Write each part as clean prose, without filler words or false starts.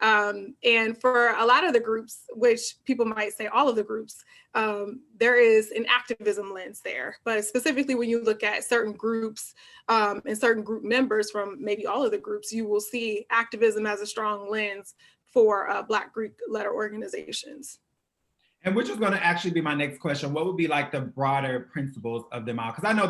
And for a lot of the groups, which people might say all of the groups, there is an activism lens there. But specifically when you look at certain groups and certain group members from maybe all of the groups, you will see activism as a strong lens for Black Greek letter organizations. And which is going to actually be my next question. What would be like the broader principles of them all? Because I know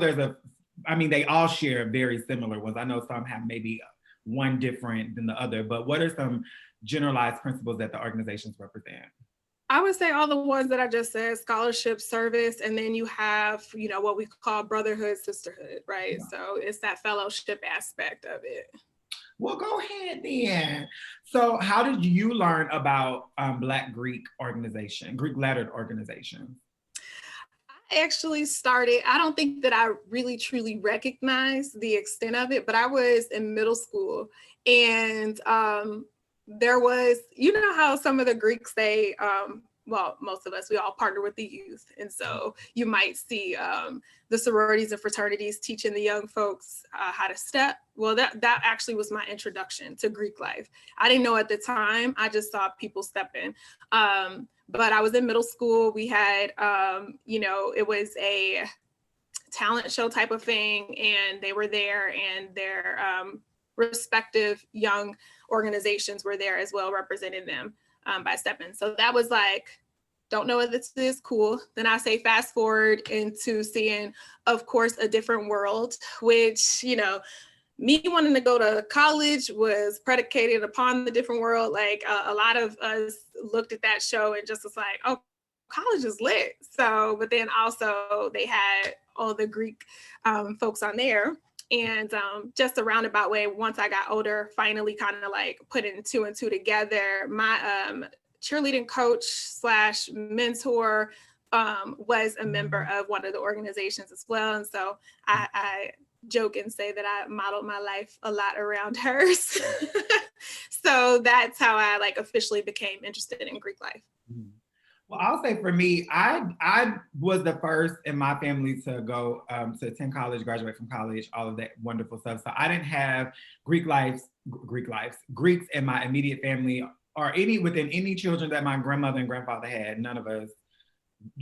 they all share very similar ones. I know some have maybe one different than the other, but what are some generalized principles that the organizations represent? I would say all the ones that I just said: scholarship, service, and then you have, what we call brotherhood, sisterhood, right? Yeah. So it's that fellowship aspect of it. Well, go ahead then. So how did you learn about Black Greek lettered organizations? I actually started, I don't think that I really truly recognized the extent of it, but I was in middle school, and there was, how some of the Greeks, they, most of us, we all partner with the youth. And so you might see the sororities and fraternities teaching the young folks how to step. Well, that actually was my introduction to Greek life. I didn't know at the time, I just saw people stepping. But I was in middle school. We had, it was a talent show type of thing, and they were there, and their respective young organizations were there as well, representing them by stepping. So that was like, don't know if this is cool. Then I say fast forward into seeing, of course, a different world, which, me wanting to go to college was predicated upon the different world. Like a lot of us looked at that show and just was like, oh, college is lit. So, but then also they had all the Greek folks on there. And just a roundabout way, once I got older, finally kind of like putting two and two together, my cheerleading coach / mentor was a member of one of the organizations as well. And so I joke and say that I modeled my life a lot around hers. So that's how I like officially became interested in Greek life. Well, I'll say for me, I was the first in my family to go to attend college, graduate from college, all of that wonderful stuff. So I didn't have Greeks in my immediate family, or within any children that my grandmother and grandfather had. None of us,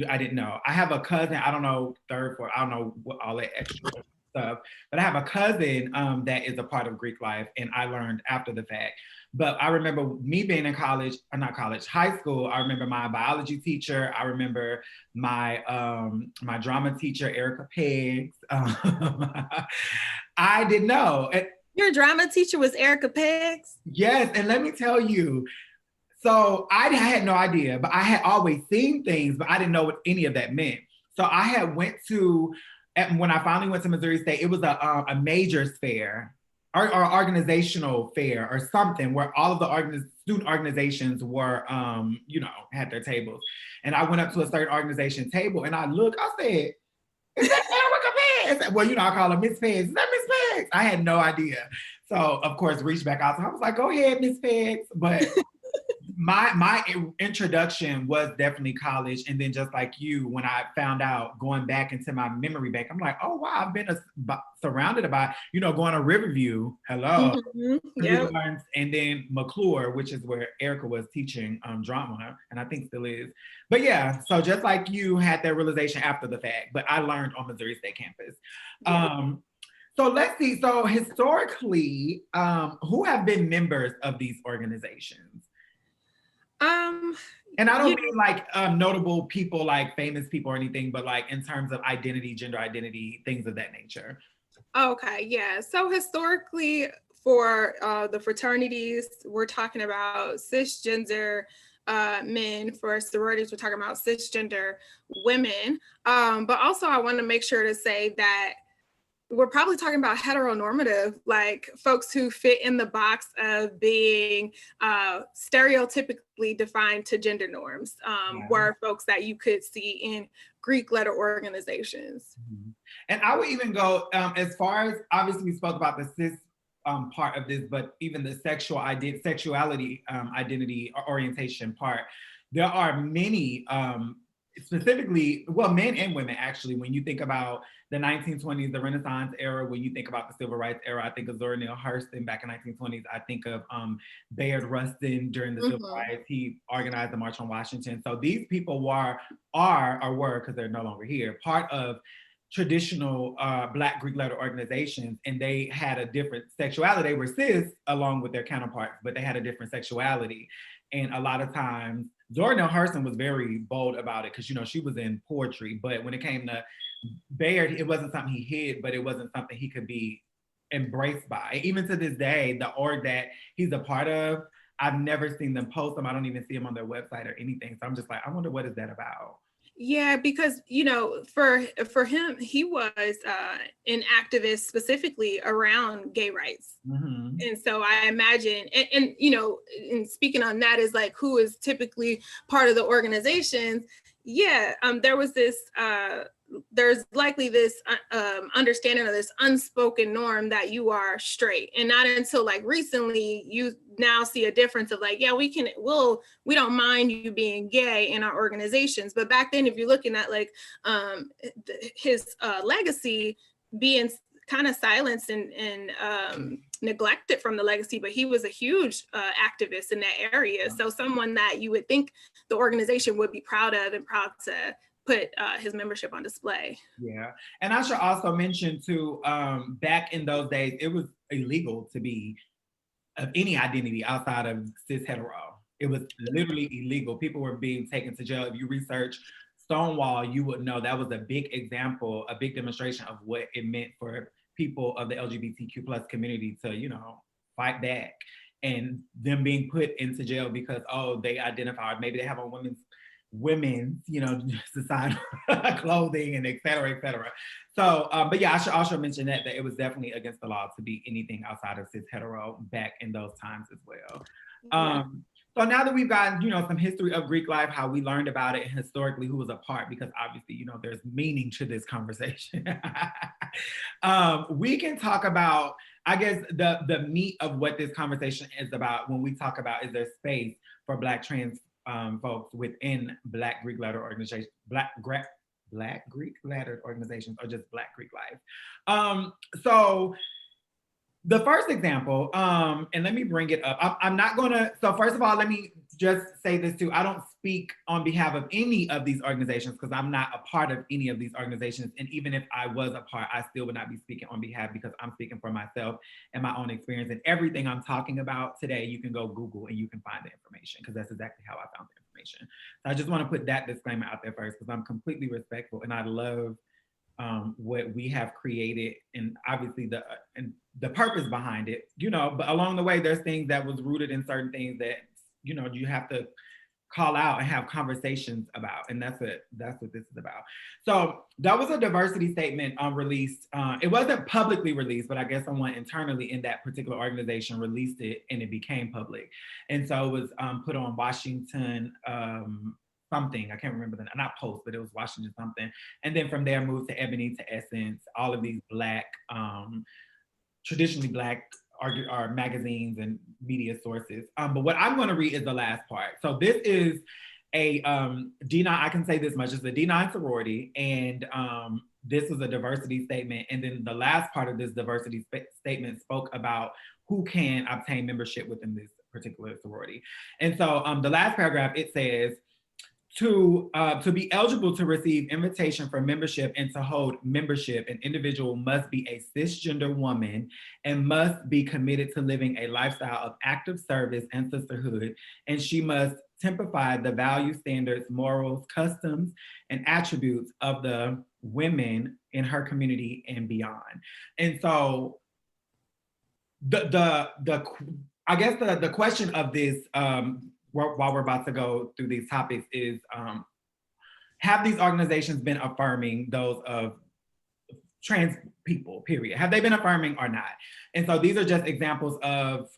I didn't know. I have a cousin, I don't know, third, fourth, I don't know what all that extra stuff, but I have a cousin that is a part of Greek life, and I learned after the fact. But I remember me being in high school. I remember my biology teacher. I remember my my drama teacher, Erica Peggs. I didn't know. Your drama teacher was Erica Peggs? Yes, and let me tell you, so I had no idea, but I had always seen things, but I didn't know what any of that meant. So I had when I finally went to Missouri State, it was a majors fair, or organizational fair or something, where all of the student organizations were, had their tables. And I went up to a certain organization table, and I said, is that Erica Peggs? Well, I call her Miss Peggs. Is that Miss Peggs? I had no idea. So, of course, reached back out. So I was like, go ahead, Miss Peggs. But my introduction was definitely college. And then just like you, when I found out, going back into my memory bank, I'm like, oh, wow, I've been surrounded by, going to Riverview. Hello. Mm-hmm. Yep. And then McClure, which is where Erica was teaching drama, and I think still is. But yeah, so just like you had that realization after the fact, but I learned on Missouri State campus. Yeah. So let's see. So historically, who have been members of these organizations? And I don't mean like notable people, like famous people or anything, but like in terms of identity, gender identity, things of that nature. Okay, yeah. So historically, for the fraternities, we're talking about cisgender men. For sororities, we're talking about cisgender women. But also, I want to make sure to say that we're probably talking about heteronormative, like folks who fit in the box of being stereotypically defined to gender norms, were folks that you could see in Greek letter organizations. Mm-hmm. And I would even go as far as, obviously we spoke about the cis part of this, but even the sexuality identity or orientation part, there are many specifically, well, men and women actually, when you think about the 1920s, the Renaissance era, when you think about the Civil Rights era, I think of Zora Neale Hurston back in 1920s. I think of Bayard Rustin during the Civil Rights. He organized the March on Washington. So these people were, because they're no longer here, part of traditional Black Greek letter organizations, and they had a different sexuality. They were cis along with their counterparts, but they had a different sexuality. And a lot of times, Zora Neale Hurston was very bold about it because, you know, she was in poetry. But when it came to Bayard, it wasn't something he hid, but it wasn't something he could be embraced by. Even to this day, the org that he's a part of, I've never seen them post them. I don't even see them on their website or anything. So I'm just like, I wonder what is that about? Yeah, because, you know, for him, he was an activist specifically around gay rights. Mm-hmm. And so I imagine, and you know, and speaking on that is like who is typically part of the organizations. Yeah, there was this, there's likely this understanding of this unspoken norm that you are straight, and not until like recently you now see a difference of like, yeah, we don't mind you being gay in our organizations. But back then, if you're looking at like his legacy being kind of silenced and neglected from the legacy, but he was a huge activist in that area. So someone that you would think the organization would be proud of and proud to put his membership on display. Yeah, and I should also mention too, back in those days, it was illegal to be of any identity outside of cis hetero. It was literally illegal. People were being taken to jail. If you research Stonewall, you would know that was a big example, a big demonstration of what it meant for people of the LGBTQ plus community to, you know, fight back, and them being put into jail because, oh, they identified, maybe they have on women's, you know, societal clothing and et cetera, et cetera. So, but yeah, I should also mention that it was definitely against the law to be anything outside of cis hetero back in those times as well. Yeah. So now that we've gotten, you know, some history of Greek life, how we learned about it, and historically who was a part, because obviously, you know, there's meaning to this conversation. We can talk about, I guess, the meat of what this conversation is about when we talk about, is there space for Black trans folks within Black Greek letter organizations, Black Greek lettered organizations, or just Black Greek life. So the first example, and let me bring it up. I'm not gonna, so first of all, let me just say this too. I don't speak on behalf of any of these organizations because I'm not a part of any of these organizations. And even if I was a part, I still would not be speaking on behalf, because I'm speaking for myself and my own experience. And everything I'm talking about today, you can go Google and you can find the information, because that's exactly how I found the information. So I just want to put that disclaimer out there first, because I'm completely respectful and I love what we have created, and obviously the purpose behind it, you know, but along the way, there's things that was rooted in certain things that, you know, you have to call out and have conversations about, and that's what this is about. So that was a diversity statement released. It wasn't publicly released, but I guess someone internally in that particular organization released it, and it became public. And so it was put on Washington something, I can't remember not Post, but it was Washington something. And then from there moved to Ebony, to Essence, all of these Black, traditionally Black are magazines and media sources. But what I'm going to read is the last part. So this is a D9, I can say this much, it's a D9 sorority, and this was a diversity statement. And then the last part of this diversity statement spoke about who can obtain membership within this particular sorority. And so the last paragraph, it says, to be eligible to receive invitation for membership and to hold membership, an individual must be a cisgender woman and must be committed to living a lifestyle of active service and sisterhood. And she must typify the value, standards, morals, customs, and attributes of the women in her community and beyond. And so I guess the question of this, while we're about to go through these topics, is have these organizations been affirming those of trans people, period? Have they been affirming or not? And so these are just examples of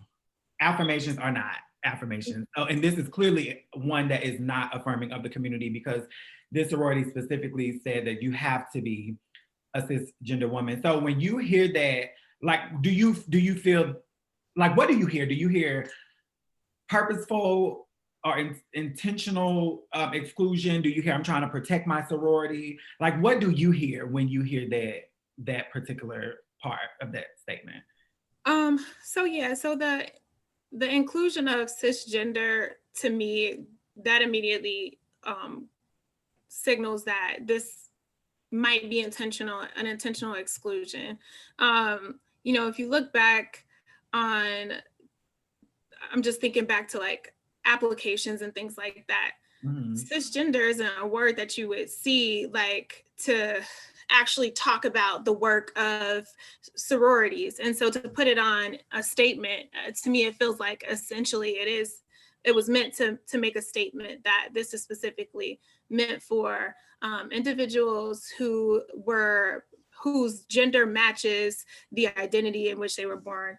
affirmations or not affirmations. Oh, and this is clearly one that is not affirming of the community, because this sorority specifically said that you have to be a cisgender woman. So when you hear that, like, do you feel, like, what do you hear? Do you hear purposeful intentional exclusion? Do you hear, I'm trying to protect my sorority? Like, what do you hear when you hear that particular part of that statement? So the inclusion of cisgender, to me, that immediately signals that this might be an intentional exclusion. If you look back on, I'm just thinking back to like applications and things like that. Mm-hmm. Cisgender isn't a word that you would see like to actually talk about the work of sororities. And so to put it on a statement, to me, it feels like essentially it was meant to make a statement that this is specifically meant for individuals whose gender matches the identity in which they were born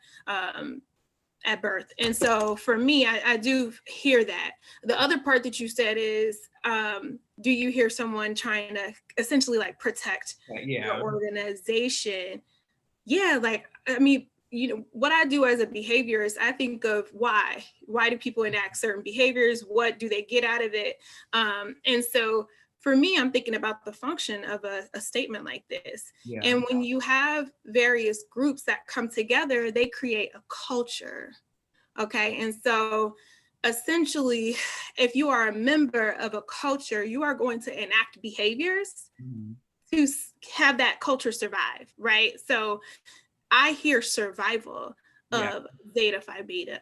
at birth. And so for me, I do hear that. The other part that you said is, do you hear someone trying to essentially like protect your organization? Yeah, like, I mean, what I do as a behaviorist, I think of why do people enact certain behaviors? What do they get out of it? And so for me, I'm thinking about the function of a statement like this. Yeah. And when you have various groups that come together, they create a culture. Okay. And so essentially, if you are a member of a culture, you are going to enact behaviors to have that culture survive, right? So I hear survival of Zeta Phi Beta.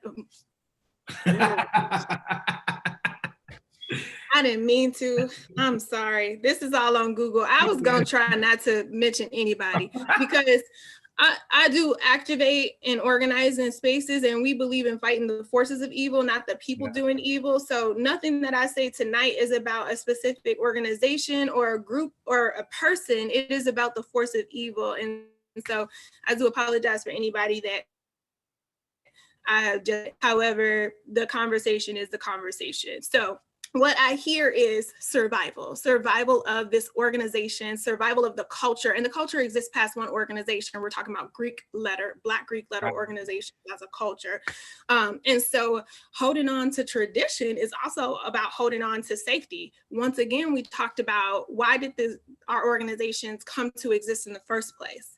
I didn't mean to. I'm sorry. This is all on Google. I was going to try not to mention anybody because I do activate and organize in spaces, and we believe in fighting the forces of evil, not the people doing evil. So nothing that I say tonight is about a specific organization or a group or a person. It is about the force of evil. And so I do apologize for anybody that however, the conversation is the conversation. So what I hear is survival of this organization, survival of the culture. And the culture exists past one organization. We're talking about Black Greek letter organization as a culture. And so holding on to tradition is also about holding on to safety. Once again, we talked about why did our organizations come to exist in the first place?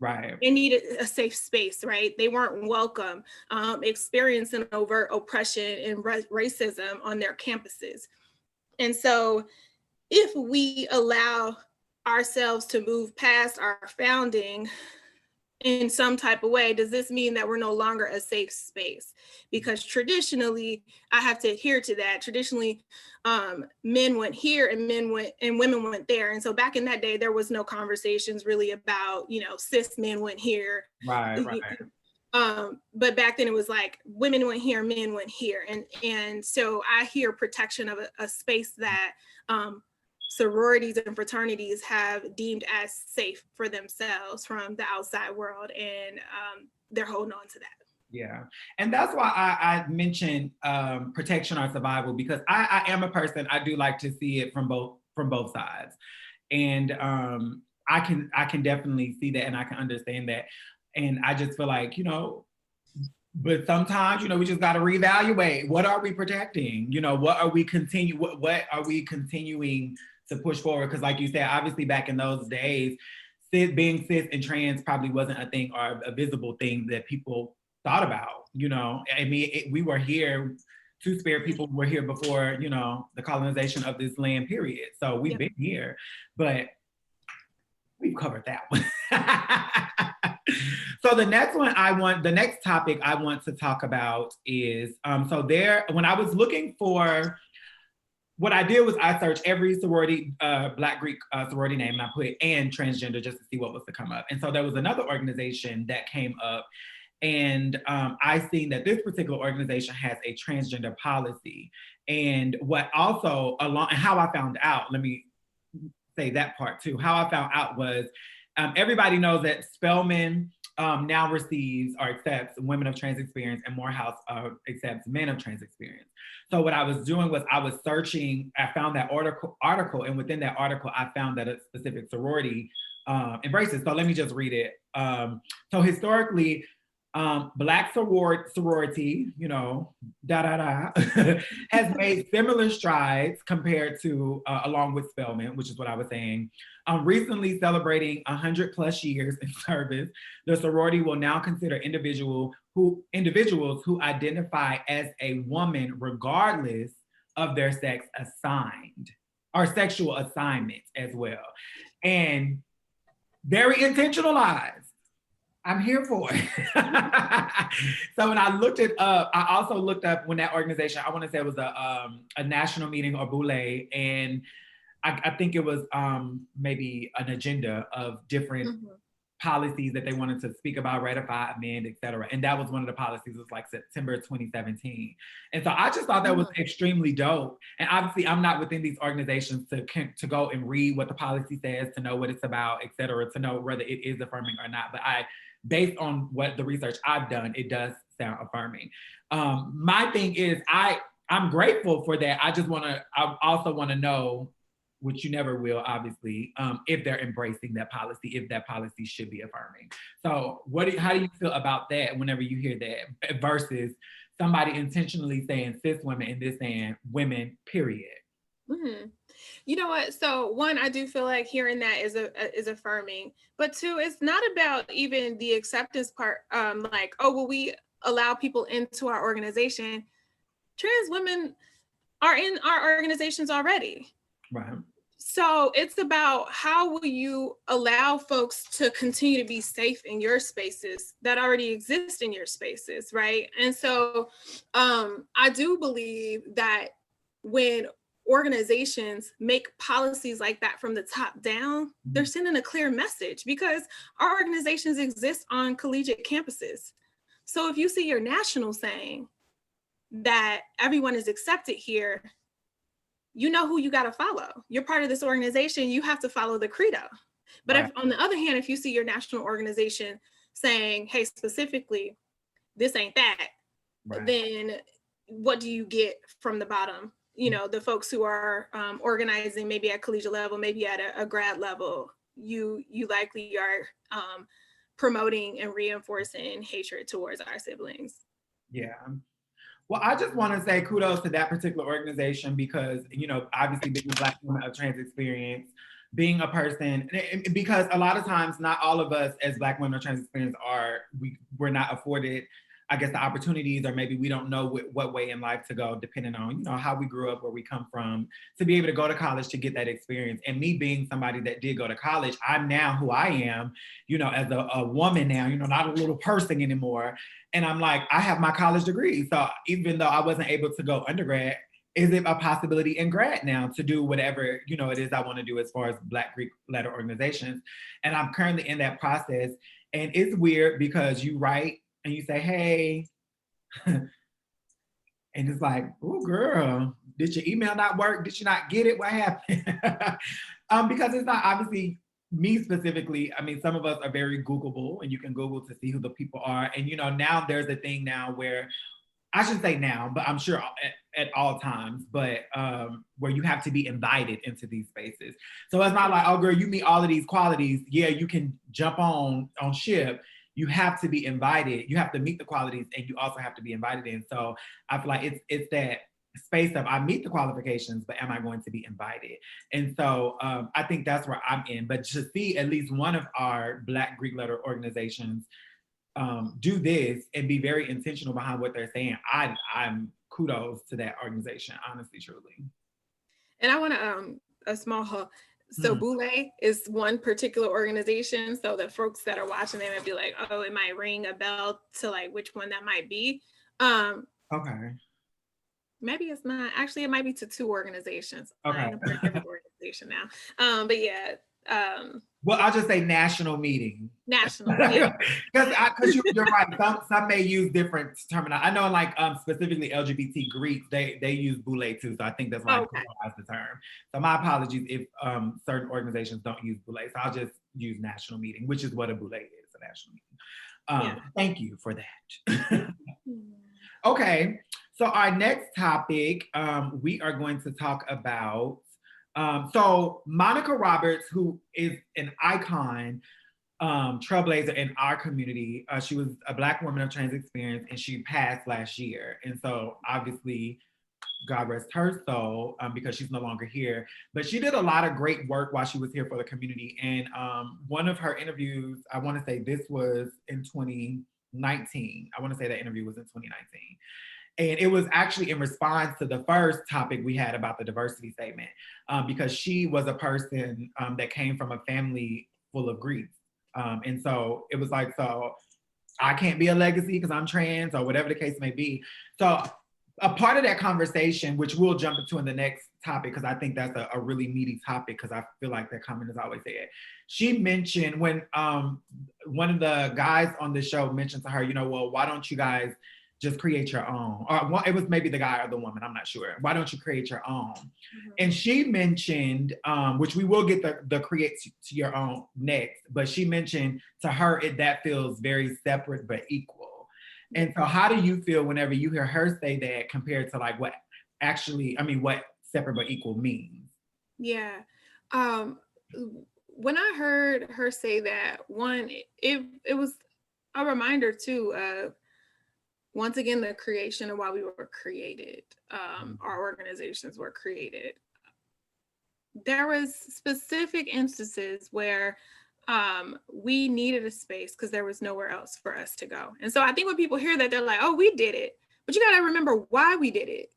Right. They needed a safe space, right? They weren't welcome, experiencing overt oppression and racism on their campuses. And so if we allow ourselves to move past our founding in some type of way, does this mean that we're no longer a safe space? Because traditionally, I have to adhere to that. Traditionally, men went here and women went there. And so back in that day, there was no conversations really about, cis men went here. Right. But back then it was like women went here, men went here. And so I hear protection of a space that sororities and fraternities have deemed as safe for themselves from the outside world, and they're holding on to that. Yeah, and that's why I mentioned protection or survival, because I am a person, I do like to see it from both sides, and I can definitely see that, and I can understand that, and I just feel like but sometimes we just got to reevaluate, what are we protecting? What are we continuing to push forward? Because like you said, obviously back in those days, being cis and trans probably wasn't a thing or a visible thing that people thought about. I mean, we were here, Two-Spirit people were here before, the colonization of this land, period. So we've been here, but we've covered that one. So the next topic I want to talk about is, when I was looking for, what I did was I searched every sorority, Black Greek sorority name, and I put and transgender just to see what was to come up. And so there was another organization that came up, and I seen that this particular organization has a transgender policy. And what also and how I found out, let me say that part too. How I found out was, everybody knows that Spelman now receives or accepts women of trans experience, and Morehouse accepts men of trans experience. So what I was doing was I was searching, I found that article, and within that article, I found that a specific sorority embraces. So let me just read it. So historically, Black sorority, you know, has made similar strides compared to along with Spelman, which is what I was saying. Recently celebrating 100 plus years in service, the sorority will now consider individuals who identify as a woman, regardless of their sex assigned or sexual assignment as well. And very intentionalized. I'm here for it. So when I looked it up, I also looked up when that organization, I want to say it was a national meeting or boule, and I think it was maybe an agenda of different policies that they wanted to speak about, ratify, amend, et cetera. And that was one of the policies, was like September 2017. And so I just thought that was extremely dope. And obviously I'm not within these organizations to go and read what the policy says, to know what it's about, et cetera, to know whether it is affirming or not. But based on what the research I've done, it does sound affirming. My thing is, I'm grateful for that. I also want to know, which you never will, obviously, if they're embracing that policy, if that policy should be affirming. So how do you feel about that whenever you hear that versus somebody intentionally saying cis women and this saying women, period? Mm-hmm. You know what? So one, I do feel like hearing that is affirming, but two, it's not about even the acceptance part. Like, oh, well, we allow people into our organization. Trans women are in our organizations already. Right. So it's about how will you allow folks to continue to be safe in your spaces that already exist in your spaces, right? And so I do believe that when organizations make policies like that from the top down, they're sending a clear message, because our organizations exist on collegiate campuses. So if you see your national saying that everyone is accepted here, you know who you got to follow. You're part of this organization, you have to follow the credo. But right. If, on the other hand, if you see your national organization saying, hey, specifically, this ain't that, right, then what do you get from the bottom? You know, the folks who are organizing maybe at collegiate level, maybe at a grad level, you likely are promoting and reinforcing hatred towards our siblings. Yeah. Well, I just want to say kudos to that particular organization because, you know, obviously being a Black woman of trans experience, being a person, because a lot of times not all of us as Black women of trans experience we're not afforded, I guess, the opportunities, or maybe we don't know what way in life to go, depending on, you know, how we grew up, where we come from, to be able to go to college to get that experience. And me being somebody that did go to college, I'm now who I am, you know, as a woman now, you know, not a little person anymore. And I'm like, I have my college degree. So even though I wasn't able to go undergrad, is it a possibility in grad now to do whatever, you know, it is I want to do as far as Black Greek letter organizations? And I'm currently in that process. And it's weird because you write and you say, hey, and it's like, oh girl, did your email not work? Did you not get it? What happened? Because it's not obviously me specifically. I mean, some of us are very Googleable, and you can Google to see who the people are. And, you know, now there's a thing now where, I shouldn't say now, but I'm sure at all times, but where you have to be invited into these spaces. So it's not like, oh girl, you meet all of these qualities. Yeah, you can jump on ship. You have to be invited. You have to meet the qualities, and you also have to be invited in. So I feel like it's that space of, I meet the qualifications, but am I going to be invited? And so I think that's where I'm in. But to see at least one of our Black Greek letter organizations do this and be very intentional behind what they're saying, I'm kudos to that organization, honestly, truly. And I want to a small so Boule is one particular organization, so the folks that are watching, they might be like, oh, it might ring a bell to like which one that might be. Okay. Maybe it's not. Actually, it might be to two organizations. Okay. I'm a part of every organization now. But yeah. Well, I'll just say national meeting. National, yeah. Because you're right. Some may use different terminology. I know, like specifically LGBT Greeks, they use boule too. So I think that's why I pluralize the term. So my apologies if certain organizations don't use boule. So I'll just use national meeting, which is what a boule is, a national meeting. Thank you for that. Okay. So our next topic, we are going to talk about. So Monica Roberts, who is an icon trailblazer in our community. She was a Black woman of trans experience, and she passed last year. And so obviously, God rest her soul, because she's no longer here. But she did a lot of great work while she was here for the community. And one of her interviews, I want to say this was in 2019. I want to say that interview was in 2019. And it was actually in response to the first topic we had about the diversity statement, because she was a person that came from a family full of grief. And so it was like, so I can't be a legacy because I'm trans or whatever the case may be. So a part of that conversation, which we'll jump into in the next topic, because I think that's a really meaty topic, because I feel like that comment is always there. She mentioned when one of the guys on the show mentioned to her, well, why don't you guys just create your own? Or it was maybe the guy or the woman, I'm not sure. Why don't you create your own? Mm-hmm. And she mentioned, which we will get the create to your own next, but she mentioned to her, that feels very separate but equal. And so how do you feel whenever you hear her say that compared to like what separate but equal means? Yeah. When I heard her say that, one, it was a reminder too of, once again, the creation of why we were created. Our organizations were created. There was specific instances where we needed a space because there was nowhere else for us to go. And so I think when people hear that, they're like, oh, we did it. But you got to remember why we did it.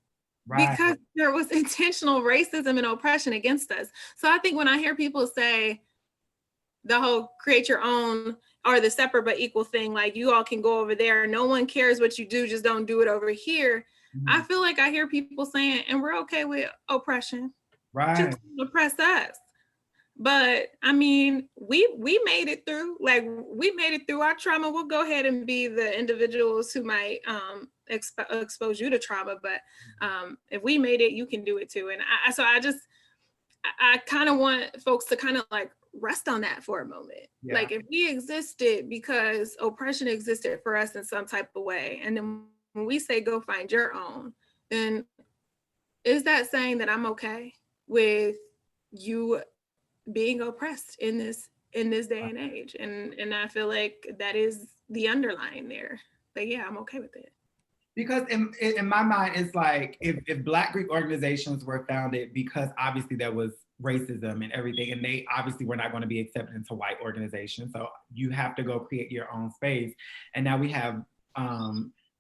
Right. Because there was intentional racism and oppression against us. So I think when I hear people say the whole create your own or the separate but equal thing, like you all can go over there, no one cares what you do, just don't do it over here. Mm-hmm. I feel like I hear people saying, and we're okay with oppression. Right. Just oppress us. But I mean, we made it through. Like we made it through our trauma. We'll go ahead and be the individuals who might expose you to trauma. But if we made it, you can do it too. And I kind of want folks to kind of like rest on that for a moment. Yeah. Like if we existed because oppression existed for us in some type of way, and then when we say go find your own, then is that saying that I'm okay with you being oppressed in this day and age? And I feel like that is the underlying there. But yeah, I'm okay with it. Because in my mind, it's like if Black Greek organizations were founded because obviously there was racism and everything, and they obviously were not going to be accepted into white organizations. So you have to go create your own space. And now we have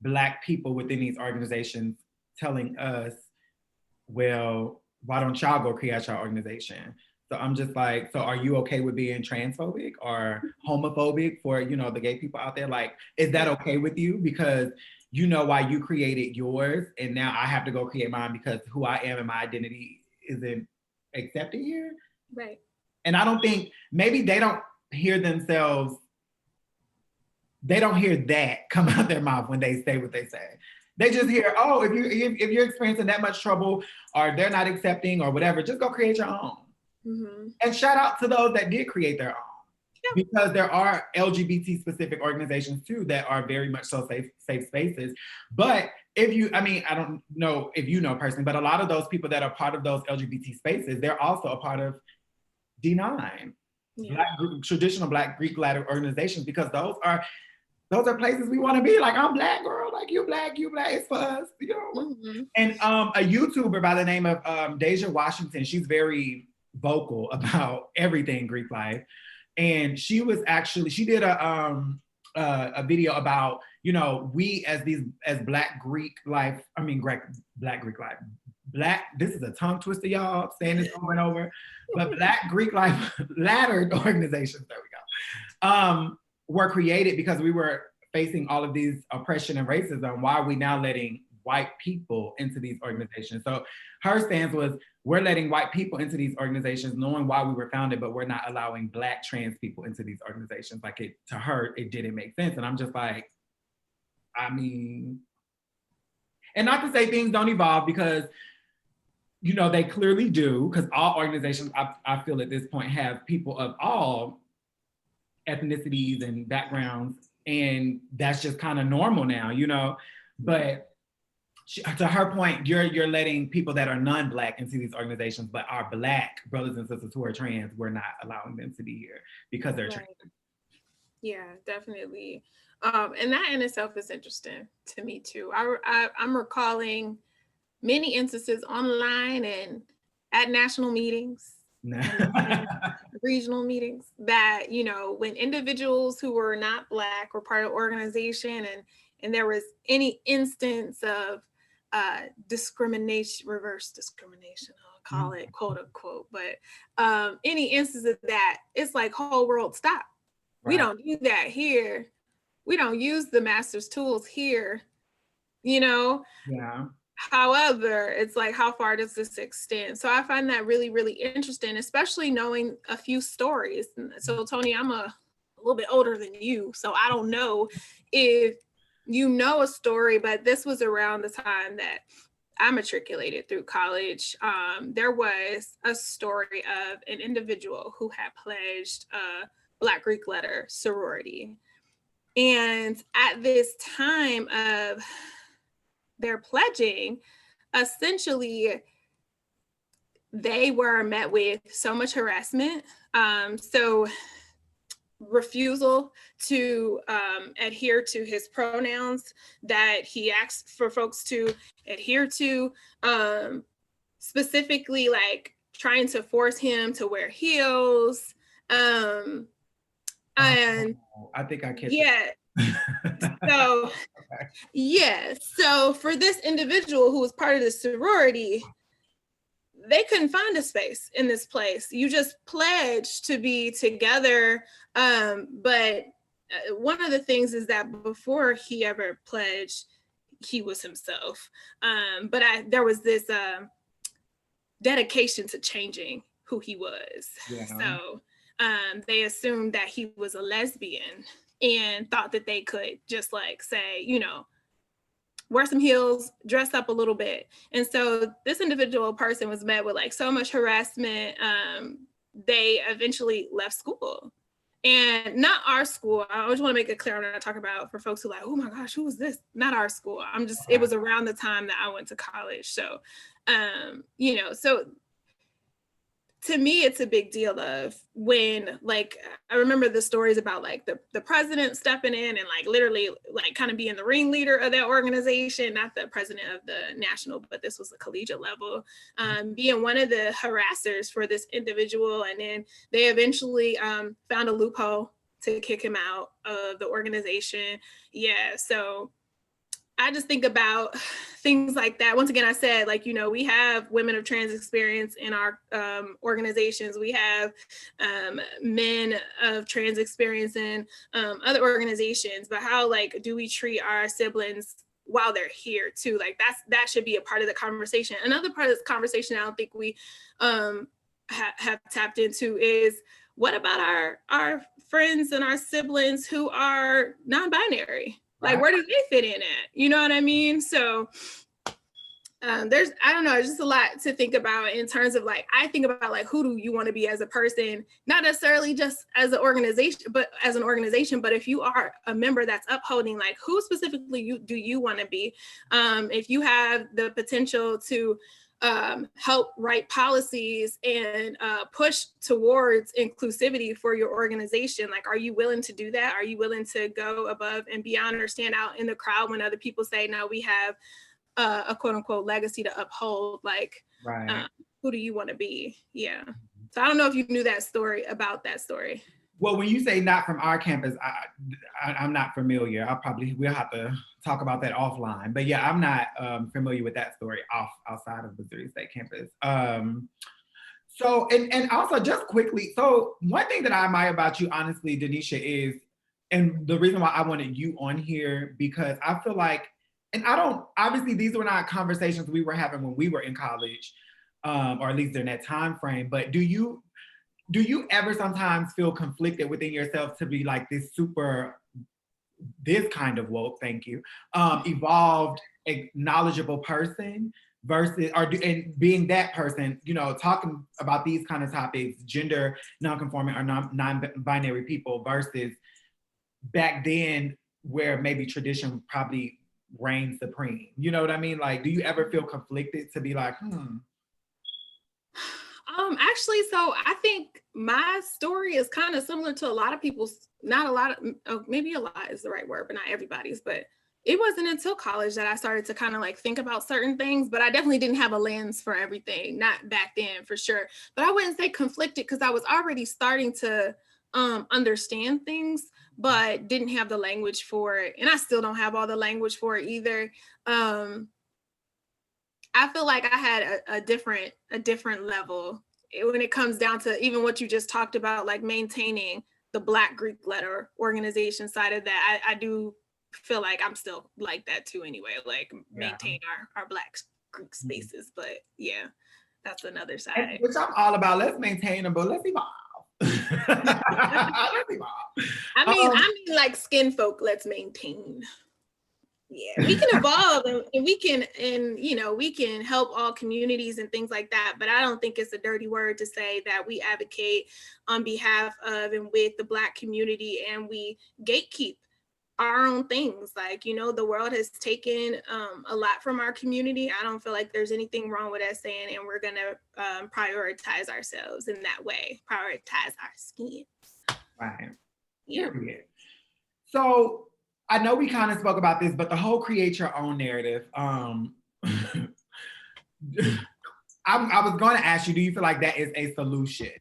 Black people within these organizations telling us, well, why don't y'all go create your organization? So I'm just like, so are you okay with being transphobic or homophobic for, the gay people out there? Like, is that okay with you? Because you know why you created yours, and now I have to go create mine because who I am and my identity isn't accepted here? Right. And I don't think, maybe they don't hear themselves, they don't hear that come out their mouth when they say what they say. They just hear, oh, if you're experiencing that much trouble or they're not accepting or whatever, just go create your own. Mm-hmm. And shout out to those that did create their own. Yeah. Because there are LGBT specific organizations too that are very much so safe spaces. But I don't know if you know personally, but a lot of those people that are part of those LGBT spaces, they're also a part of D9, yeah. Traditional Black Greek Latin organizations, because those are places we want to be. Like, I'm Black, girl, like you Black, it's for us, Mm-hmm. And a YouTuber by the name of Deja Washington, she's very vocal about everything Greek life. And she did a video about, we as Black Greek life, Black Greek life, this is a tongue twister, y'all, saying this over and over, but Black Greek life laddered organizations, there we go, were created because we were facing all of these oppression and racism. Why are we now letting white people into these organizations? So her stance was, we're letting white people into these organizations knowing why we were founded, but we're not allowing Black trans people into these organizations. Like, to her, it didn't make sense. And I'm just like, and not to say things don't evolve, because, they clearly do, because all organizations, I feel at this point, have people of all ethnicities and backgrounds, and that's just kind of normal now, but to her point, you're letting people that are non-Black into these organizations, but our Black brothers and sisters who are trans, we're not allowing them to be here because they're trans. Yeah, definitely. And that in itself is interesting to me too. I'm recalling many instances online and at national meetings and regional meetings that, you know, when individuals who were not Black were part of the organization, and there was any instance of discrimination, reverse discrimination, I'll call it, quote unquote, but any instance of that, it's like whole world stop. We Right. don't do that here. We don't use the master's tools here, you know? Yeah. However, it's like, how far does this extend? So I find that really, really interesting, especially knowing a few stories. So, Toni, I'm a little bit older than you, so I don't know if you know a story, but this was around the time that I matriculated through college. There was a story of an individual who had pledged a Black Greek letter sorority. And at this time of their pledging, essentially, they were met with so much harassment. So refusal to adhere to his pronouns that he asked for folks to adhere to, specifically like trying to force him to wear heels. And I think I catch yeah, it. so Okay. yeah, so for this individual who was part of the sorority, they couldn't find a space in this place. You just pledged to be together. But one of the things is that before he ever pledged, he was himself. But there was this dedication to changing who he was. Yeah. So they assumed that he was a lesbian and thought that they could just like say, you know, wear some heels, dress up a little bit. And so this individual person was met with like so much harassment. They eventually left school. And not our school. I just want to make it clear, I'm not talking about for folks who are like, oh my gosh, who was this? Not our school. It was around the time that I went to college. So, you know, so to me, it's a big deal of when, like, I remember the stories about like the president stepping in and like literally like kind of being the ringleader of that organization, not the president of the national, but this was the collegiate level, being one of the harassers for this individual. And then they eventually found a loophole to kick him out of the organization. Yeah, so I just think about things like that. Once again, I said, like, you know, we have women of trans experience in our organizations. We have men of trans experience in other organizations. But how, like, do we treat our siblings while they're here too? Like, that should be a part of the conversation. Another part of this conversation I don't think we have tapped into is, what about our friends and our siblings who are non-binary? Like, where do they fit in at? You know what I mean? So there's, I don't know, it's just a lot to think about in terms of like, I think about like, who do you want to be as a person, not necessarily just as an organization, but as an organization. But if you are a member that's upholding, like, who specifically do you want to be? If you have the potential to help write policies and push towards inclusivity for your organization, like, are you willing to do that? Are you willing to go above and beyond or stand out in the crowd when other people say, no, we have a quote unquote legacy to uphold? Like, who do you want to be? Yeah. So I don't know if you knew that story about that story. Well, when you say not from our campus, I'm not familiar. We'll have to talk about that offline. But yeah, I'm not familiar with that story outside of Missouri State campus. So, and also just quickly, so one thing that I admire about you, honestly, Denisha, is, and the reason why I wanted you on here, because I feel like, and obviously these were not conversations we were having when we were in college, or at least in that time frame, but do you ever sometimes feel conflicted within yourself to be like this kind of woke, thank you, evolved, knowledgeable person versus, and being that person, you know, talking about these kind of topics, gender non-conforming or non-binary people versus back then where maybe tradition probably reigned supreme? You know what I mean? Like, do you ever feel conflicted to be like, Actually, so I think my story is kind of similar to a lot of people's not a lot of, oh, maybe a lot is the right word, but not everybody's, but it wasn't until college that I started to kind of like think about certain things, but I definitely didn't have a lens for everything, not back then for sure. But I wouldn't say conflicted because I was already starting to understand things, but didn't have the language for it. And I still don't have all the language for it either. I feel like I had a different level when it comes down to even what you just talked about, like maintaining the Black Greek letter organization side of that. I do feel like I'm still like that too anyway, like maintain our Black Greek spaces. But yeah, that's another side. Which I'm all about. Let's maintain them, but let's evolve. Let's evolve. I mean like skin folk, let's maintain. Yeah, we can evolve and we can, and you know, we can help all communities and things like that, but I don't think it's a dirty word to say that we advocate on behalf of and with the Black community, and we gatekeep our own things. Like, you know, the world has taken a lot from our community. I don't feel like there's anything wrong with us saying, and we're gonna prioritize ourselves in that way, prioritize our skins. Right. Yeah. So I know we kind of spoke about this, but the whole create your own narrative. I was going to ask you, do you feel like that is a solution?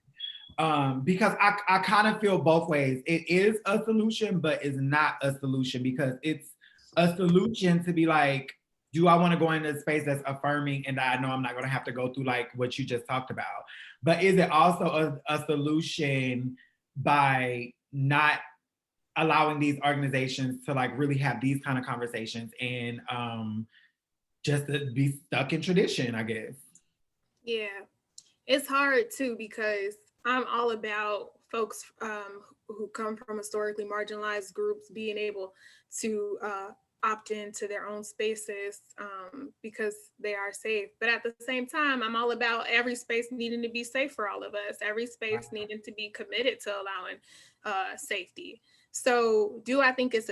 Because I kind of feel both ways. It is a solution, but it's not a solution, because it's a solution to be like, do I want to go into a space that's affirming and I know I'm not going to have to go through like what you just talked about? But is it also a solution by not allowing these organizations to like really have these kind of conversations and just to be stuck in tradition, I guess? Yeah, it's hard too, because I'm all about folks who come from historically marginalized groups being able to opt into their own spaces because they are safe. But at the same time, I'm all about every space needing to be safe for all of us, every space needing to be committed to allowing safety. So do I think it's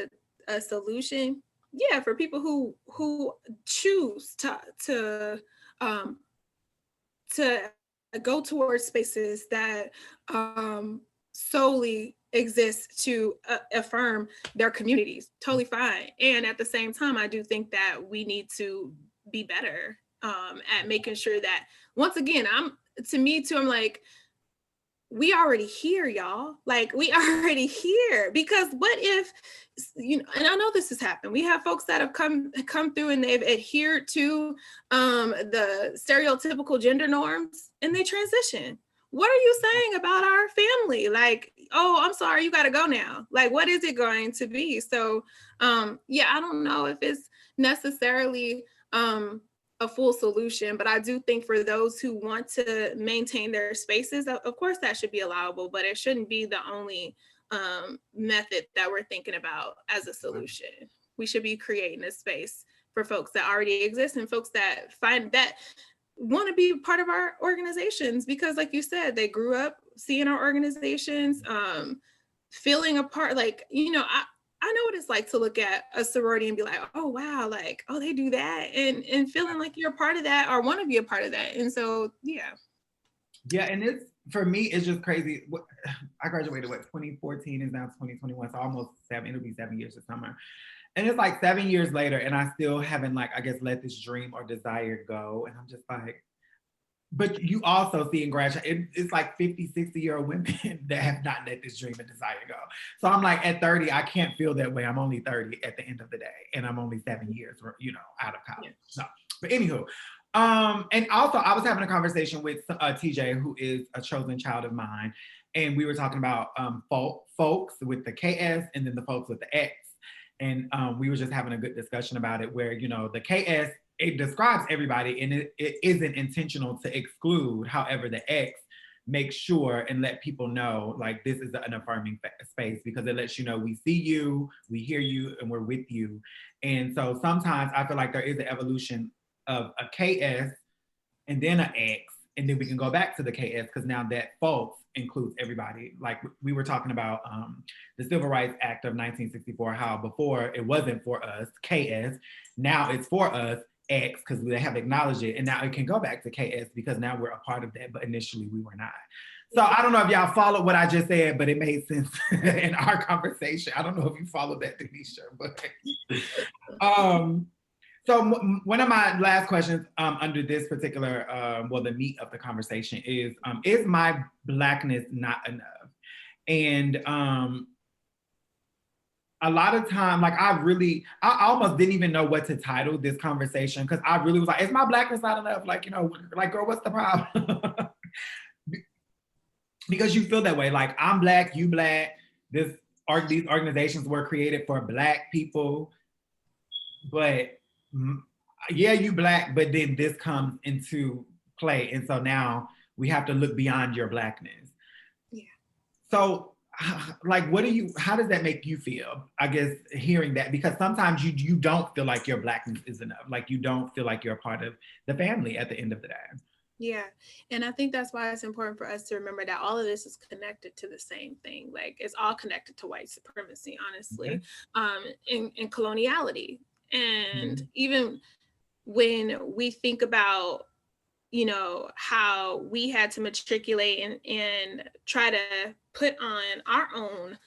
a solution? Yeah, for people who choose to go towards spaces that solely exist to affirm their communities, totally fine. And at the same time, I do think that we need to be better at making sure that, once again, I'm like, we already here, y'all. Like, we already here. Because what if, you know, and I know this has happened. We have folks that have come through and they've adhered to the stereotypical gender norms and they transition. What are you saying about our family? Like, oh, I'm sorry, you got to go now. Like, what is it going to be? So, yeah, I don't know if it's necessarily a full solution, but I do think for those who want to maintain their spaces, of course that should be allowable, but it shouldn't be the only method that we're thinking about as a solution. We should be creating a space for folks that already exist and folks that want to be part of our organizations, because like you said, they grew up seeing our organizations, feeling a part. Like, you know, I know what it's like to look at a sorority and be like, oh, wow, like, oh, they do that. And feeling like you're a part of that or want to be a part of that. And so, yeah. Yeah, and it's, for me, it's just crazy. I graduated, 2014 is now 2021, so almost it'll be 7 years this summer. And it's like 7 years later, and I still haven't, like, I guess, let this dream or desire go. And I'm just like, but you also see in graduate, it's like 50, 60-year-old women that have not let this dream and desire go. So I'm like, at 30, I can't feel that way. I'm only 30 at the end of the day, and I'm only 7 years, you know, out of college. Yeah. So, but anywho, and also I was having a conversation with TJ, who is a chosen child of mine, and we were talking about folks with the KS and then the folks with the X, and we were just having a good discussion about it, where, you know, the KS, it describes everybody and it isn't intentional to exclude. However, the X makes sure and let people know, like, this is an affirming space, because it lets you know we see you, we hear you, and we're with you. And so sometimes I feel like there is an evolution of a KS and then an X, and then we can go back to the KS, because now that folks includes everybody. Like we were talking about the Civil Rights Act of 1964, how before it wasn't for us, KS, now it's for us, X because they have acknowledged it, and now it can go back to KS because now we're a part of that, but initially we were not. So I don't know if y'all followed what I just said, but it made sense in our conversation. I don't know if you followed that, Denisha, but so one of my last questions under this particular, the meat of the conversation is my Blackness not enough? And a lot of time, like I almost didn't even know what to title this conversation because I really was like, is my Blackness not enough? Like, like, girl, what's the problem? Because you feel that way, like I'm Black, you Black, these organizations were created for Black people, but yeah, you Black, but then this comes into play. And so now we have to look beyond your Blackness. Yeah. So like, how does that make you feel? I guess hearing that, because sometimes you don't feel like your Blackness is enough. Like you don't feel like you're a part of the family at the end of the day. Yeah. And I think that's why it's important for us to remember that all of this is connected to the same thing. Like it's all connected to white supremacy, honestly, and coloniality. And even when we think about, how we had to matriculate and try to put on our own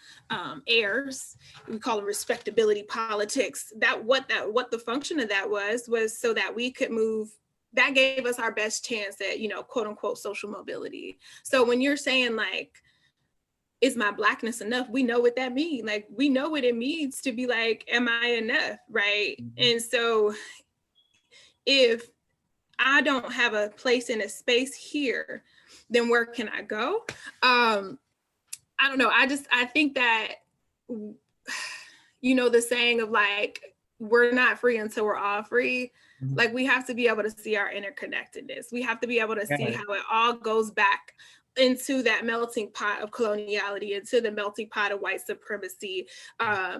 heirs, we call them respectability politics, what the function of that was so that we could move. That gave us our best chance at, quote unquote, social mobility. So when you're saying like, is my Blackness enough? We know what that means. Like, we know what it means to be like, am I enough? Right. And so if I don't have a place in a space here, then where can I go? I don't know. I think that, the saying of like, we're not free until we're all free. Like we have to be able to see our interconnectedness. We have to be able to see how it all goes back into that melting pot of coloniality, into the melting pot of white supremacy,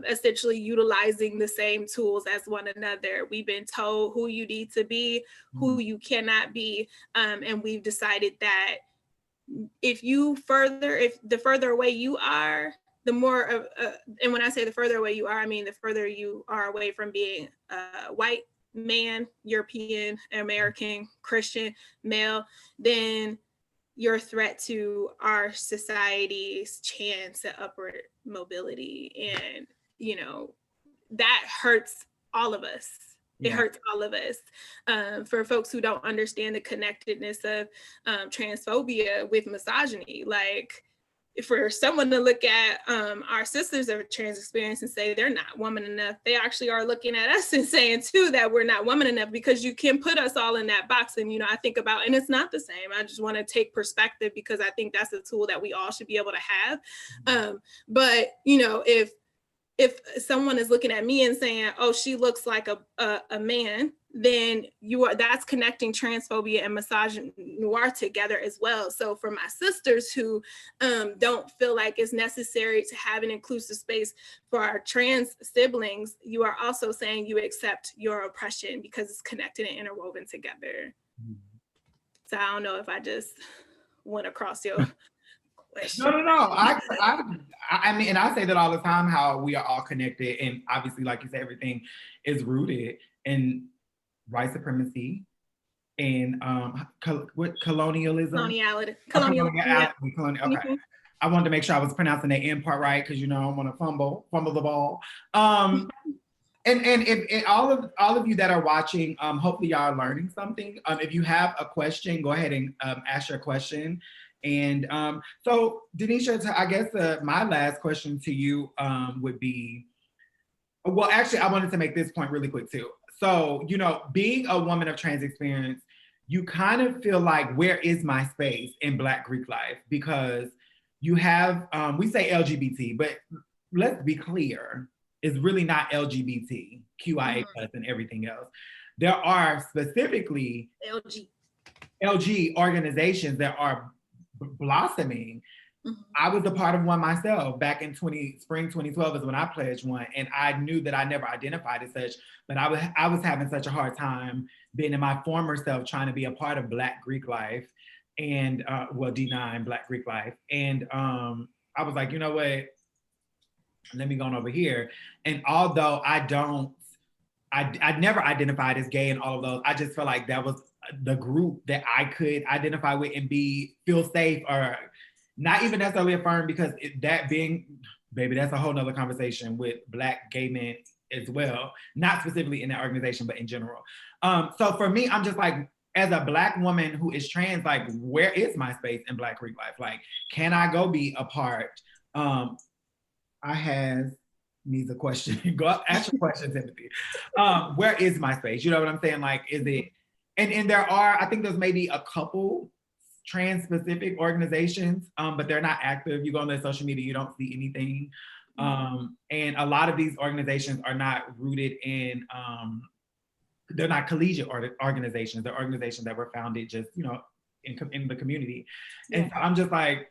essentially utilizing the same tools as one another. We've been told who you need to be, who you cannot be. And we've decided that if the further away you are, the more and when I say the further away you are, I mean the further you are away from being a white man, European, American, Christian, male, then you're a threat to our society's chance at upward mobility. And, that hurts all of us. It hurts all of us. For folks who don't understand the connectedness of transphobia with misogyny, like for someone to look at our sisters of a trans experience and say they're not woman enough, they actually are looking at us and saying too that we're not woman enough, because you can put us all in that box. And, I think about, and it's not the same. I just want to take perspective because I think that's a tool that we all should be able to have. But, if someone is looking at me and saying, oh, she looks like a man, then that's connecting transphobia and misogyny together as well. So for my sisters who don't feel like it's necessary to have an inclusive space for our trans siblings, you are also saying you accept your oppression because it's connected and interwoven together. So I don't know if I just went across your question. No. I mean, and I say that all the time, how we are all connected. And obviously, like you said, everything is rooted in white supremacy and colonialism. Coloniality. Okay. I wanted to make sure I was pronouncing that end part right, because I don't want to fumble the ball. And if all of you that are watching, hopefully y'all are learning something. If you have a question, go ahead and ask your question. And so Denisha, I guess my last question to you would be, well, actually, I wanted to make this point really quick too. So, being a woman of trans experience, you kind of feel like, where is my space in Black Greek life? Because you have, we say LGBT, but let's be clear, it's really not LGBT, QIA plus and everything else. There are specifically LG organizations that are blossoming. I was a part of one myself back in spring 2012 is when I pledged one, and I knew that I never identified as such, but I was having such a hard time being in my former self, trying to be a part of Black Greek life and D9 Black Greek life. And I was like, you know what, let me go on over here. And although I I never identified as gay in all of those. I just felt like that was the group that I could identify with and feel safe, or not even necessarily affirmed, because that being, baby, that's a whole nother conversation with Black gay men as well, not specifically in that organization, but in general. So for me, I'm just like, as a Black woman who is trans, like, where is my space in Black Greek life? Like, can I go be a part? I have needs a question. Go ask your question, Timothy. Where is my space? You know what I'm saying? Like, is it, and there are, I think there's maybe a couple trans specific organizations, but they're not active. You go on their social media, you don't see anything. And a lot of these organizations are not rooted in, they're not collegiate organizations. They're organizations that were founded just, you know, in the community. Yeah. And so I'm just like,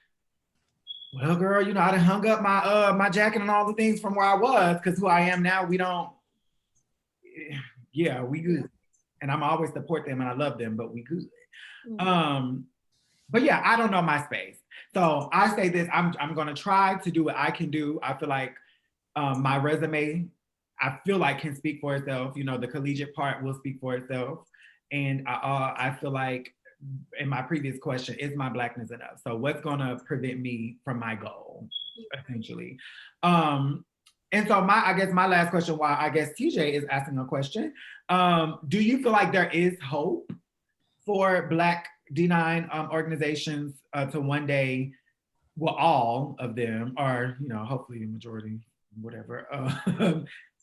well, girl, you know, I done hung up my my jacket and all the things from where I was, because who I am now, we don't, yeah, we good. And I'm always support them and I love them, but we good. But yeah, I don't know my space. So I say this, I'm gonna try to do what I can do. I feel like my resume, I feel like can speak for itself. You know, the collegiate part will speak for itself. And I feel like, in my previous question, is my Blackness enough? So what's gonna prevent me from my goal, essentially? And so I guess my last question, while I guess TJ is asking a question, do you feel like there is hope for Black D9 organizations to one day, well, all of them, or, you know, hopefully the majority, whatever,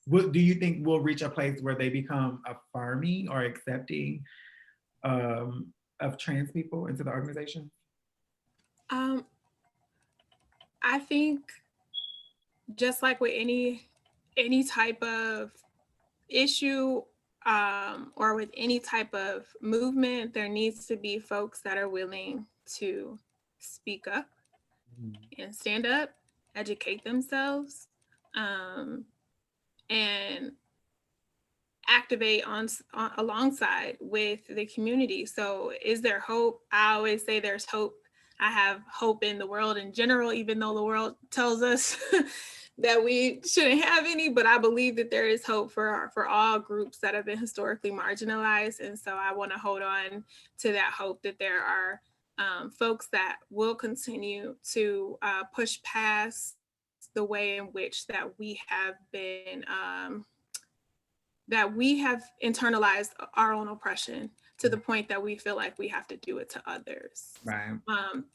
do you think we'll reach a place where they become affirming or accepting of trans people into the organization? I think just like with any type of issue, or with any type of movement, there needs to be folks that are willing to speak up and stand up, educate themselves, and activate on alongside with the community. So is there hope? I always say there's hope. I have hope in the world in general, even though the world tells us that we shouldn't have any, but I believe that there is hope for all groups that have been historically marginalized. And so I want to hold on to that hope that there are folks that will continue to push past the way in which that we have been, that we have internalized our own oppression to the point that we feel like we have to do it to others. Right.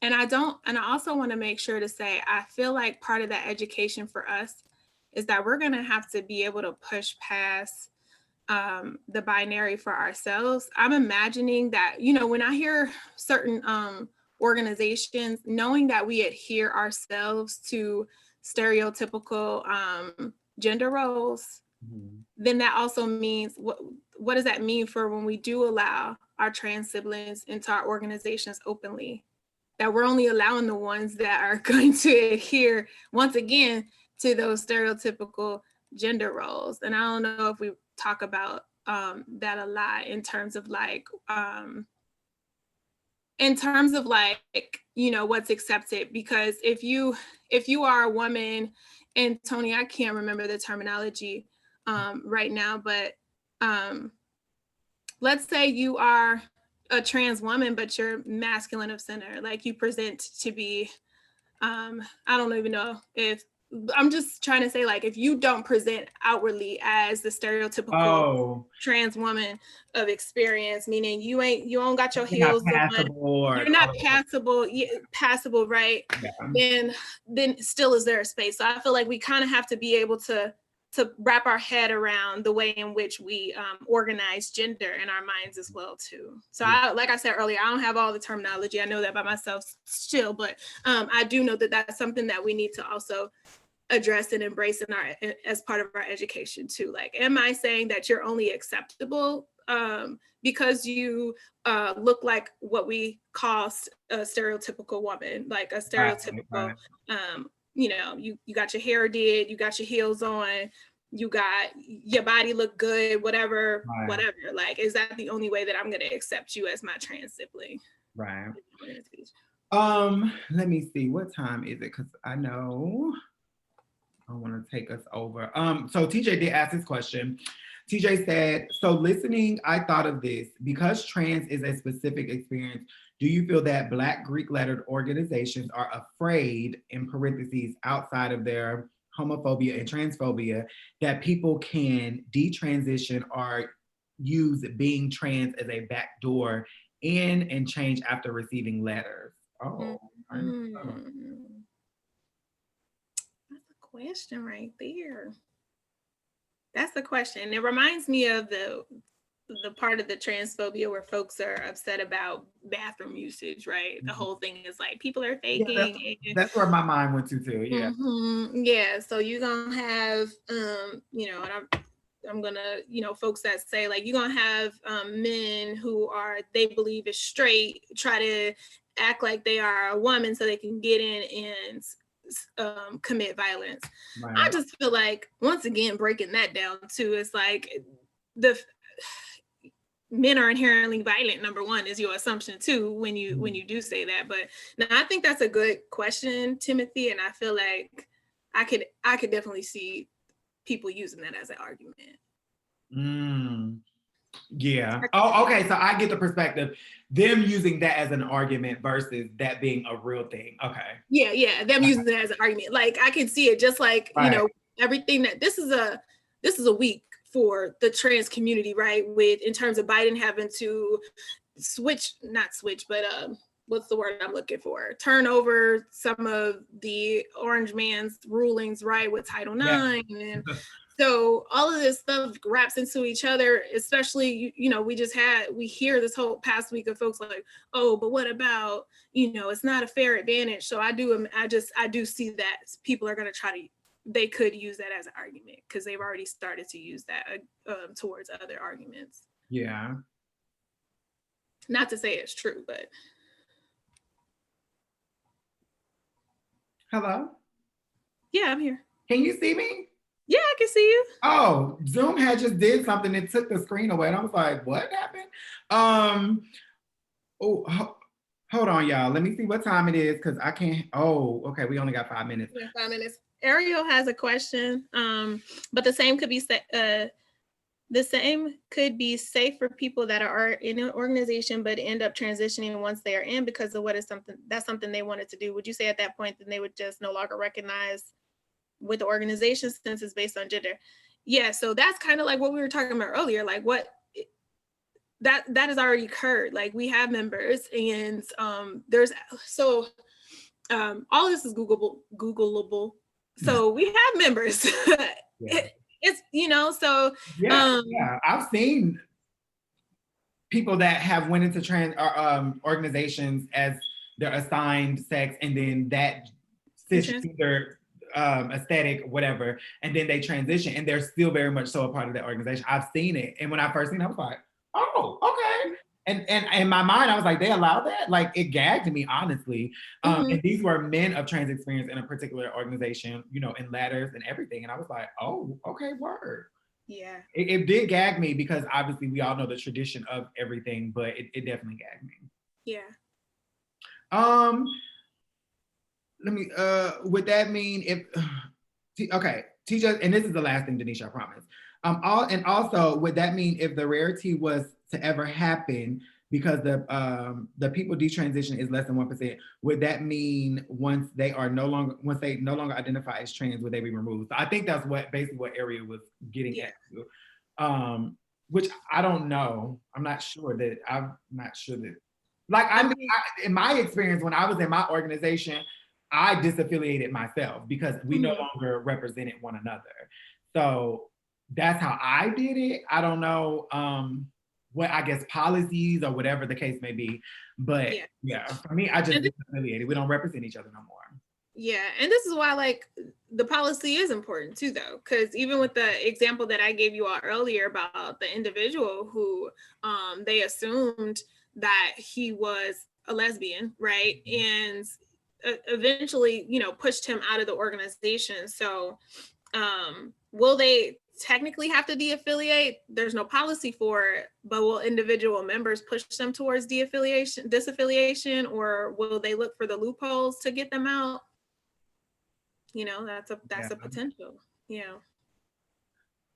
And I also want to make sure to say, I feel like part of that education for us is that we're going to have to be able to push past the binary for ourselves. I'm imagining that, you know, when I hear certain organizations, knowing that we adhere ourselves to stereotypical gender roles, then that also means, what does that mean for when we do allow our trans siblings into our organizations openly? That we're only allowing the ones that are going to adhere, once again, to those stereotypical gender roles. And I don't know if we talk about that a lot in terms of like, you know, what's accepted. Because if you are a woman, and Toni, I can't remember the terminology right now, but let's say you are a trans woman, but you're masculine of center, like you present to be, I don't even know if, I'm just trying to say, like, if you don't present outwardly as the stereotypical trans woman of experience, meaning you don't got your heels on, you're not passable, right? Yeah. Then still is there a space? So I feel like we kind of have to be able to wrap our head around the way in which we organize gender in our minds as well too. So like I said earlier, I don't have all the terminology. I know that by myself still, but I do know that that's something that we need to also address and embrace as part of our education too. Like, am I saying that you're only acceptable because you look like what we call a stereotypical woman, like a stereotypical, you know, you got your hair did, you got your heels on, you got your body look good, whatever, like, is that the only way that I'm going to accept you as my trans sibling? Right. Let me see, what time is it? Because I know I want to take us over. So TJ did ask this question. TJ said, so listening, I thought of this. Because trans is a specific experience, do you feel that Black Greek lettered organizations are afraid, in parentheses, outside of their homophobia and transphobia, that people can detransition or use being trans as a backdoor in and change after receiving letters? Oh, that's a question right there. That's the question. It reminds me of the part of the transphobia where folks are upset about bathroom usage, right? The whole thing is like people are faking. Yeah, that's where my mind went to too. Yeah. Mm-hmm. Yeah. So you're gonna have and I'm gonna, folks that say like you're gonna have men who they believe is straight try to act like they are a woman so they can get in and commit violence. Right. I just feel like, once again, breaking that down too, it's like the men are inherently violent, number one, is your assumption too when you do say that. But now I think that's a good question, Timothy, and I feel like I could definitely see people using that as an argument. Yeah. Oh, okay. So I get the perspective, them using that as an argument versus that being a real thing. Okay. Yeah. Them using that as an argument. Like I can see it just like, right. Everything that this is a week for the trans community, right? In terms of Biden having to not switch, but what's the word I'm looking for? Turn over some of the orange man's rulings, right, with Title IX. Yeah. And so all of this stuff wraps into each other, especially, we hear this whole past week of folks like, oh, but what about, it's not a fair advantage. So I do see that people are going to they could use that as an argument because they've already started to use that towards other arguments. Yeah. Not to say it's true, but. Hello? Yeah, I'm here. Can you see me? Yeah, I can see you. Oh, Zoom had just did something and took the screen away. And I was like, what happened? Hold on, y'all. Let me see what time it is because I can't. Oh, okay. We only got 5 minutes. Yeah, 5 minutes. Ariel has a question, but the same could be safe for people that are in an organization but end up transitioning once they are in because of that's something they wanted to do. Would you say at that point then they would just no longer recognize with the organization since it's based on gender? Yeah, so that's kind of like what we were talking about earlier, like what that has already occurred. Like we have members and there's all of this is Googleable. So we have members. Yeah. It's so yeah, I've seen people that have went into trans organizations as their assigned sex and then that cisgender aesthetic, whatever, and then they transition and they're still very much so a part of that organization. I've seen it, and when I first seen it, I was like, oh, okay. And in my mind, I was like, they allow that? Like, it gagged me, honestly. And these were men of trans experience in a particular organization, in letters and everything. And I was like, oh, okay, word. Yeah. It did gag me because obviously we all know the tradition of everything, but it definitely gagged me. Yeah. Let me, would that mean okay, TJ, and this is the last thing, Denisha, I promise. And also, would that mean if the rarity was to ever happen because the people detransition is less than 1%, would that mean once they no longer identify as trans, would they be removed? So I think that's basically what Ariel was getting at too. Which I don't know. I'm not sure that, like, in my experience, when I was in my organization, I disaffiliated myself because we no longer represented one another. So that's how I did it. I don't know what, I guess, policies or whatever the case may be. But yeah for me, I just disaffiliated. We don't represent each other no more. Yeah, and this is why, like, the policy is important too, though, because even with the example that I gave you all earlier about the individual who they assumed that he was a lesbian, right? And eventually, pushed him out of the organization. So will they technically have to deaffiliate? There's no policy for it, but will individual members push them towards disaffiliation, or will they look for the loopholes to get them out? That's a potential. Yeah.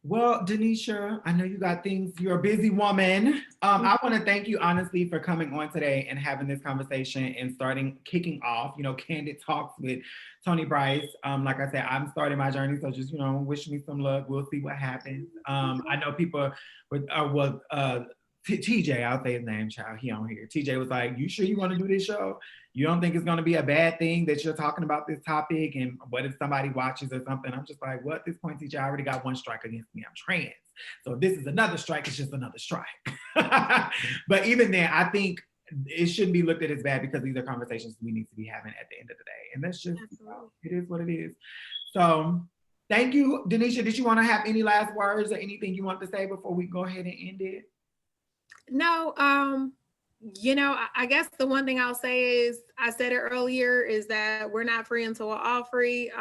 Well, Denisha, I know you got things. You're a busy woman. I want to thank you honestly for coming on today and having this conversation and kicking off, Candid Talks with Toni Bryce. Like I said, I'm starting my journey, so just, wish me some luck. We'll see what happens. I know people TJ, I'll say his name, child. He on here. TJ was like, "You sure you want to do this show? You don't think it's going to be a bad thing that you're talking about this topic? And what if somebody watches or something?" I'm just like, "What? At this point, TJ, I already got one strike against me. I'm trans. So if this is another strike, it's just another strike." But even then, I think it shouldn't be looked at as bad because these are conversations we need to be having at the end of the day. And that's just, it is what it is. So thank you, Denisha. Did you want to have any last words or anything you want to say before we go ahead and end it? No, I guess the one thing I'll say is, I said it earlier, is that we're not free until we're all free.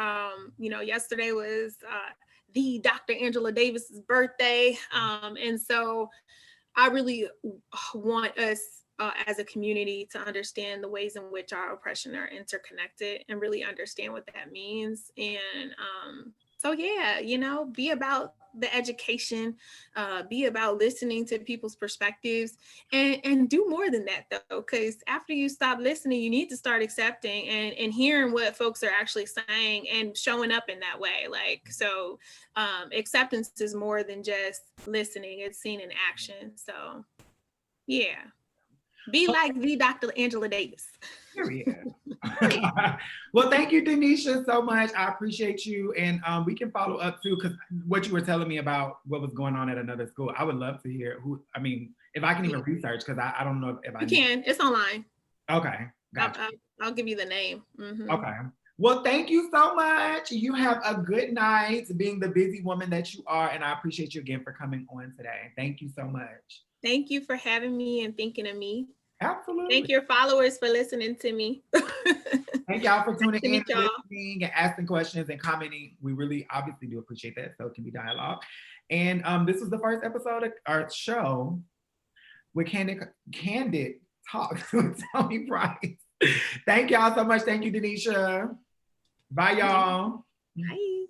Yesterday was the Dr. Angela Davis's birthday. And so I really want us as a community to understand the ways in which our oppression are interconnected and really understand what that means. And be about the education, be about listening to people's perspectives, and do more than that, though, because after you stop listening, you need to start accepting and hearing what folks are actually saying and showing up in that way. Acceptance is more than just listening, it's seen in action. So yeah, be like the Dr. Angela Davis. Well, thank you, Denisha, so much. I appreciate you. And we can follow up too, because what you were telling me about what was going on at another school, I would love to hear if I can even research, because I don't know if I can. It's online. Okay. Gotcha. I'll give you the name. Mm-hmm. Okay. Well, thank you so much. You have a good night, being the busy woman that you are. And I appreciate you again for coming on today. Thank you so much. Thank you for having me and thinking of me. Absolutely. Thank your followers for listening to me. Thank y'all for tuning in, listening, and asking questions and commenting. We really obviously do appreciate that. So it can be dialogue. And this was the first episode of our show with Candid Talks with Toni Bryce. Thank y'all so much. Thank you, Denisha. Bye, y'all. Bye.